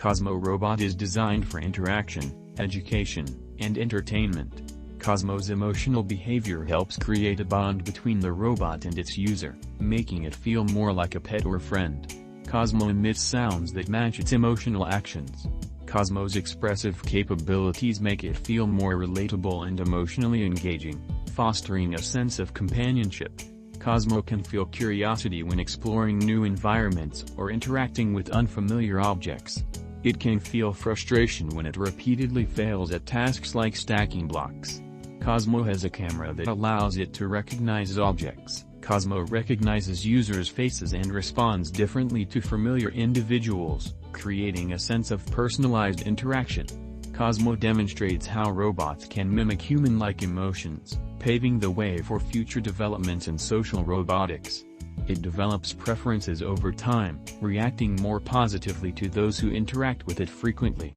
Cozmo robot is designed for interaction, education, and entertainment. Cozmo's emotional behavior helps create a bond between the robot and its user, making it feel more like a pet or friend. Cozmo emits sounds that match its emotional actions. Cozmo's expressive capabilities make it feel more relatable and emotionally engaging, fostering a sense of companionship. Cozmo can feel curiosity when exploring new environments or interacting with unfamiliar objects. It can feel frustration when it repeatedly fails at tasks like stacking blocks. Cozmo has a camera that allows it to recognize objects. Cozmo recognizes users' faces and responds differently to familiar individuals, creating a sense of personalized interaction. Cozmo demonstrates how robots can mimic human-like emotions, paving the way for future developments in social robotics. It develops preferences over time, reacting more positively to those who interact with it frequently.